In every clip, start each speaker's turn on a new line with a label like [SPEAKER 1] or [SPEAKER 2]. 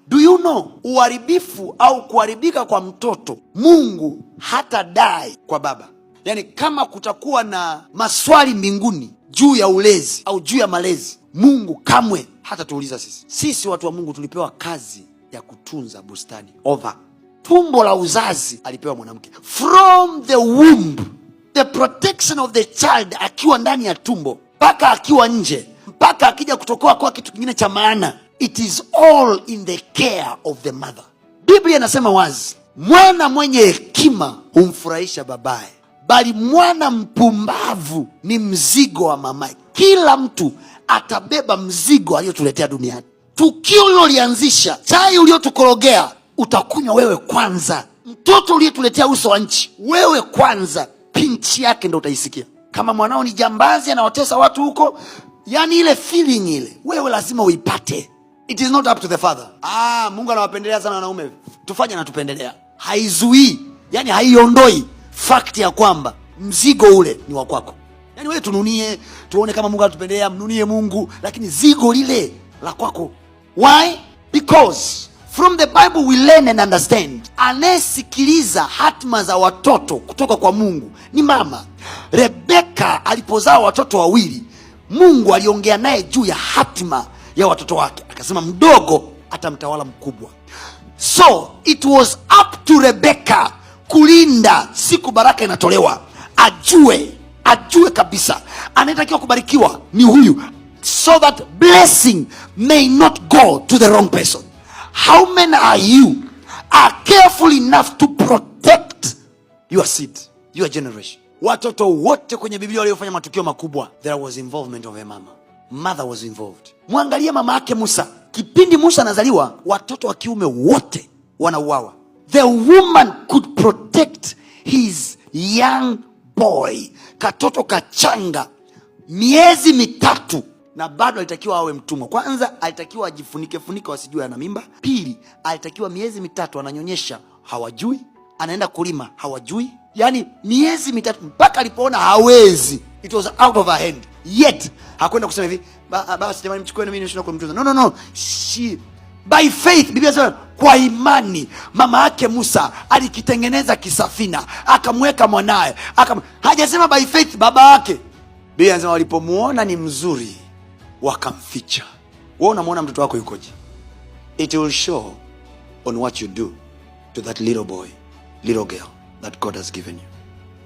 [SPEAKER 1] Do you know, uharibifu au kuharibika kwa mtoto, Mungu hata dai kwa baba. Yani kama kutakuwa na maswali mbinguni juu ya ulezi au juu ya malezi, Mungu kamwe hata tuuliza sisi. Sisi watu wa Mungu tulipewa kazi ya kutunza bustani. Over tumbo la uzazi alipewa mwanamke. From the womb, the protection of the child, akiwa ndani ya tumbo mpaka akiwa nje, mpaka akija kutokoa kwa kitu kingine cha maana, it is all in the care of the mother. Biblia inasema wazi, mwana mwenye hekima humfurahisha babaye, bali mwana mpumbavu ni mzigo wa mamaye. Kila mtu atabeba mzigo aliyotuletea duniani. Tukio ulilolianzisha, chai uliotukorogea, utakunywa wewe kwanza. Mtoto uliyetuletea uso wa nchi, wewe kwanza, pinchi yake ndo utaisikia. Kama mwanao ni jambazi anaotesa watu huko, yani ile feeling ile, wewe lazima uipate. It is not up to the father. Mungu anawapendelea sana wanaume, tufanye na tupendelea. Haizuii, yani haiondoi fact ya kwamba mzigo ule ni wa kwako. Yani wewe tununie, tuone kama Mungu anatupendelea, mnunie Mungu, lakini zigo lile la kwako. Why? Because from the Bible we learn and understand, anayesikiliza hatima za watoto kutoka kwa Mungu ni mama. Rebeka alipozaa watoto wawili, Mungu aliongea naye juu ya hatima ya watoto wake, akasema mdogo atamtawala mkubwa. So it was up to Rebeka kulinda siku baraka inatolewa, ajue kabisa anayetakiwa kubarikiwa ni huyu, so that blessing may not go to the wrong person. How many are you are careful enough to protect your seed, your generation? Watoto wote kwenye Biblia waliofanya matukio makubwa, there was involvement of a mama. Mother was involved. Mwangalie mama yake Musa. Kipindi Musa anazaliwa, watoto wa kiume wote wanauawa. The woman could protect his young boy, katoto kachanga, miezi mitatu, na bado alitakiwa awe mtumwa. Kwanza alitakiwa ajifunike wasijue ana mimba. Pili, alitakiwa miezi mitatu ananyonyesha, hawajui. Anaenda kulima, hawajui. Yani miezi mitatu, mpaka alipoona hawezi, it was out of her hand. Yet hakwenda kusema hivi, basi jamani mchukueni mimi nishinda kumtunza. No. She by faith, Biblia inasema kwa imani mama yake Musa alikitengeneza kisafina, akamweka mwanae, hajasema by faith baba yake. Biblia inasema walipomuona ni mzuri wakamficha. Wewe unamwona mtoto wako yukoje? It will show on what you do to that little boy, little girl that God has given you.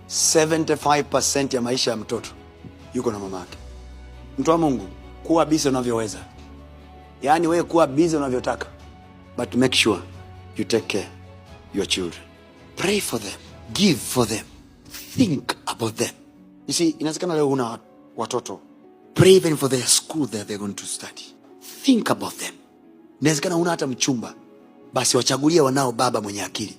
[SPEAKER 1] 75% ya maisha ya mtoto yuko na mama yake. Mtu wa Mungu, kuwa busy unavyoweza. Yani wewe kuwa busy unavyotaka, but make sure you take care your children. Pray for them, give for them, think about them. You see, inawezekana leo una watoto, pray even for their school that they're going to study. Think about them. Inawezekana una hata mchumba, basi wachagulie wanao baba mwenye akili.